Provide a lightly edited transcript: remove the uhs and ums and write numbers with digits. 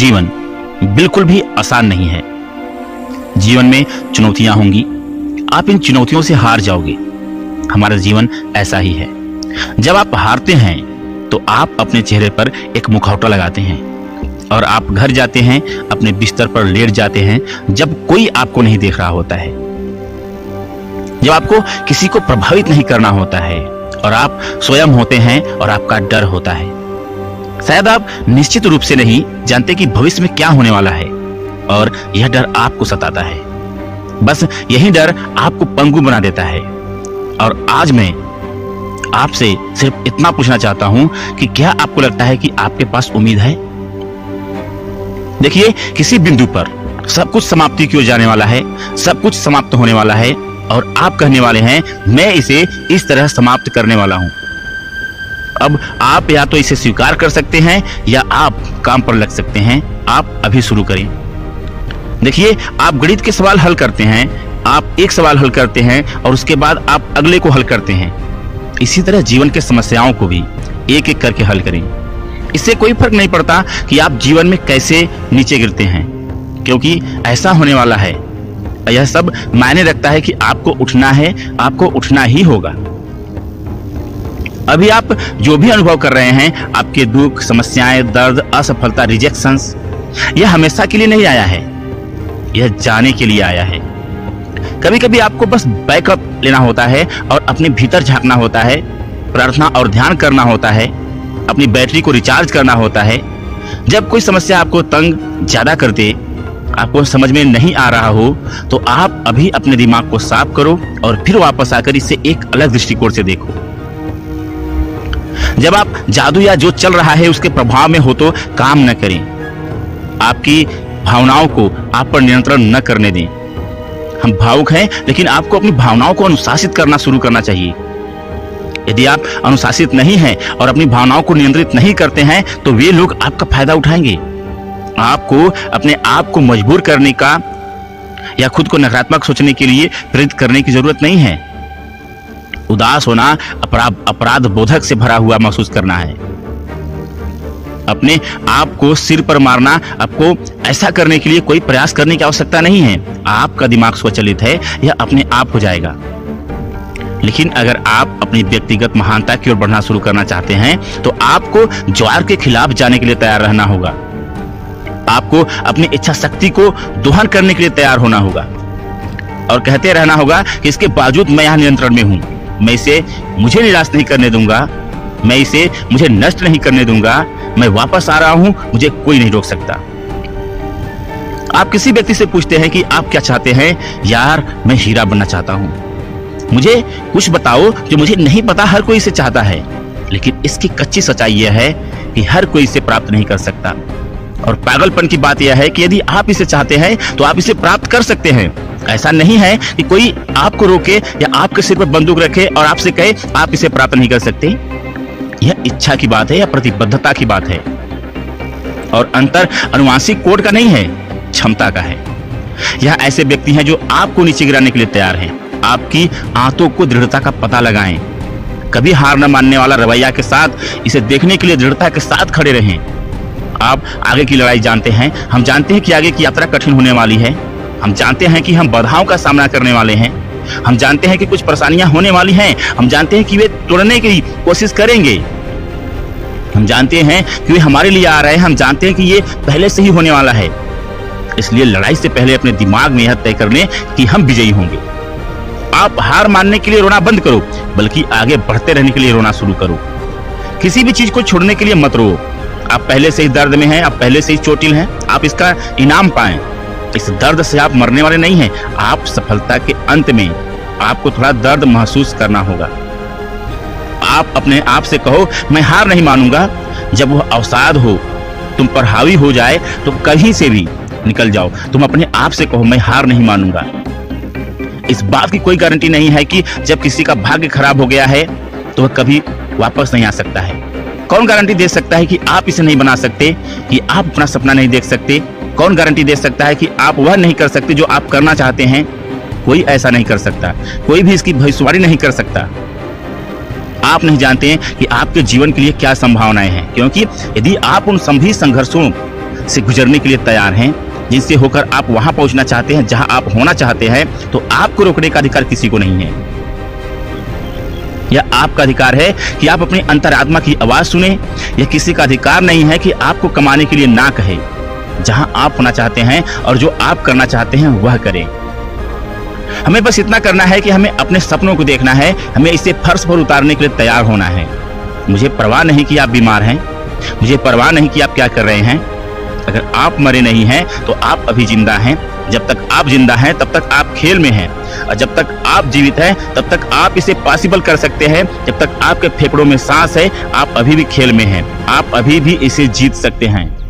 जीवन बिल्कुल भी आसान नहीं है। जीवन में चुनौतियां होंगी, आप इन चुनौतियों से हार जाओगे। हमारा जीवन ऐसा ही है। जब आप हारते हैं तो आप अपने चेहरे पर एक मुखौटा लगाते हैं और आप घर जाते हैं, अपने बिस्तर पर लेट जाते हैं जब कोई आपको नहीं देख रहा होता है, जब आपको किसी को प्रभावित नहीं करना होता है और आप स्वयं होते हैं और आपका डर होता है। शायद आप निश्चित रूप से नहीं जानते कि भविष्य में क्या होने वाला है और यह डर आपको सताता है। बस यही डर आपको पंगु बना देता है। और आज मैं आपसे सिर्फ इतना पूछना चाहता हूं कि क्या आपको लगता है कि आपके पास उम्मीद है? देखिए, किसी बिंदु पर सब कुछ समाप्ति की ओर जाने वाला है, सब कुछ समाप्त होने वाला है और आप कहने वाले हैं मैं इसे इस तरह समाप्त करने वाला हूं। अब आप या तो इसे स्वीकार कर सकते हैं या आप काम पर लग सकते हैं। आप अभी शुरू करें। देखिए, आप गणित के सवाल हल करते हैं, आप एक सवाल हल करते हैं और उसके बाद आप अगले को हल करते हैं। इसी तरह जीवन के समस्याओं को भी एक एक करके हल करें। इससे कोई फर्क नहीं पड़ता कि आप जीवन में कैसे नीचे गिरते हैं, क्योंकि ऐसा होने वाला है। यह सब मायने रखता है कि आपको उठना है, आपको उठना ही होगा। अभी आप जो भी अनुभव कर रहे हैं, आपके दुख, समस्याएं, दर्द, असफलता, रिजेक्शंस, यह हमेशा के लिए नहीं आया है, यह जाने के लिए आया है। कभी कभी आपको बस बैकअप लेना होता है और अपने भीतर झांकना होता है, प्रार्थना और ध्यान करना होता है, अपनी बैटरी को रिचार्ज करना होता है। जब कोई समस्या आपको तंग ज्यादा कर दे, आपको समझ में नहीं आ रहा हो, तो आप अभी अपने दिमाग को साफ करो और फिर वापस आकर इसे एक अलग दृष्टिकोण से देखो। जब आप जादू या जो चल रहा है उसके प्रभाव में हो तो काम न करें। आपकी भावनाओं को आप पर नियंत्रण न करने दें। हम भावुक हैं, लेकिन आपको अपनी भावनाओं को अनुशासित करना शुरू करना चाहिए। यदि आप अनुशासित नहीं हैं और अपनी भावनाओं को नियंत्रित नहीं करते हैं तो वे लोग आपका फायदा उठाएंगे। आपको अपने आप को मजबूर करने का या खुद को नकारात्मक सोचने के लिए प्रेरित करने की जरूरत नहीं है। उदास होना अपराध बोधक से भरा हुआ महसूस करना है। अपने आप को सिर पर मारना, आपको ऐसा करने के लिए कोई प्रयास करने की आवश्यकता नहीं है। आपका दिमाग स्वचालित है, यह अपने आप हो जाएगा। लेकिन अगर आप अपनी व्यक्तिगत महानता की ओर बढ़ना शुरू करना चाहते हैं तो आपको ज्वार के खिलाफ जाने के लिए तैयार रहना होगा। आपको अपनी इच्छा शक्ति को दोहन करने के लिए तैयार होना होगा और कहते रहना होगा कि इसके बावजूद मैं यहाँ नियंत्रण में हूँ, मैं इसे मुझे निराश नहीं करने दूंगा, मैं इसे मुझे नष्ट नहीं करने दूंगा, मैं वापस आ रहा हूं, मुझे कोई नहीं रोक सकता। आप किसी व्यक्ति से पूछते हैं कि आप क्या चाहते हैं? यार, मैं हीरा बनना चाहता हूं, मुझे कुछ बताओ जो मुझे नहीं पता। हर कोई इसे चाहता है, लेकिन इसकी कच्ची सच्चाई यह है कि हर कोई इसे प्राप्त नहीं कर सकता। और पागलपन की बात यह है कि यदि आप इसे चाहते हैं तो आप इसे प्राप्त कर सकते हैं। ऐसा नहीं है कि कोई आपको रोके या आपके सिर पर बंदूक रखे और आपसे कहे आप इसे प्राप्त नहीं कर सकते। यह इच्छा की बात है या प्रतिबद्धता की बात है। और अंतर अनुवांशिक कोड का नहीं है, क्षमता का है। यह ऐसे व्यक्ति हैं जो आपको नीचे गिराने के लिए तैयार हैं। आपकी आंतों को दृढ़ता का पता लगाएं। कभी हार न मानने वाला रवैया के साथ इसे देखने के लिए दृढ़ता के साथ खड़े रहें। आप आगे की लड़ाई जानते हैं। हम जानते हैं कि आगे की यात्रा कठिन होने वाली है। हम जानते हैं कि हम बाधाओं का सामना करने वाले हैं। हम जानते हैं कि कुछ परेशानियां होने वाली हैं। हम जानते हैं कि वे तोड़ने की कोशिश करेंगे। हम जानते हैं कि वे हमारे लिए आ रहे हैं। हम जानते हैं कि ये पहले से ही होने वाला है। इसलिए लड़ाई से पहले अपने दिमाग में यह तय कर लें कि हम विजयी होंगे। आप हार मानने के लिए रोना बंद करो, बल्कि आगे बढ़ते रहने के लिए रोना शुरू करो। किसी भी चीज को छोड़ने के लिए मत रो। आप पहले से ही दर्द में हैं, आप पहले से ही चोटिल हैं। आप इसका इनाम पाएं। इस दर्द से आप मरने वाले नहीं हैं। आप सफलता के अंत में आपको थोड़ा दर्द महसूस करना होगा। आप अपने आप से कहो, मैं हार नहीं मानूंगा। जब वह अवसाद हो, तुम पर हावी हो जाए, तो कहीं से भी निकल जाओ। तुम अपने आप से कहो, मैं हार नहीं मानूंगा। इस बात की कोई गारंटी नहीं है कि जब किसी का भाग्य खराब हो गया है तो वह कभी वापस नहीं आ सकता है। कौन गारंटी दे सकता है कि आप इसे नहीं बना सकते, कि आप अपना सपना नहीं देख सकते? कौन गारंटी दे सकता है कि आप वह नहीं कर सकते जो आप करना चाहते हैं? कोई ऐसा नहीं कर सकता। कोई भी इसकी भविष्यवाणी नहीं कर सकता। आप नहीं जानते हैं कि आपके जीवन के लिए क्या संभावनाएं हैं, क्योंकि यदि आप उन सभी संघर्षों से गुजरने के लिए तैयार हैं, जिनसे होकर आप वहां पहुंचना चाहते हैं जहां आप होना चाहते हैं, तो आपको रोकने का अधिकार किसी को नहीं है। यह आपका अधिकार है कि आप अपनी अंतरात्मा की आवाज सुने। यह किसी का अधिकार नहीं है कि आपको कमाने के लिए ना कहे। जहां आप होना चाहते हैं और जो आप करना चाहते हैं वह करें। हमें बस इतना करना है कि हमें अपने सपनों को देखना है, हमें इसे फर्श पर उतारने के लिए तैयार होना है। मुझे परवाह नहीं कि आप बीमार हैं, मुझे परवाह नहीं कि आप क्या कर रहे हैं। अगर आप मरे नहीं हैं तो आप अभी जिंदा हैं। जब तक आप जिंदा हैं तब तक आप खेल में हैं, और जब तक आप जीवित हैं तब तक आप इसे पॉसिबल कर सकते हैं। जब तक आपके फेफड़ों में सांस है आप अभी भी खेल में हैं, आप अभी भी इसे जीत सकते हैं।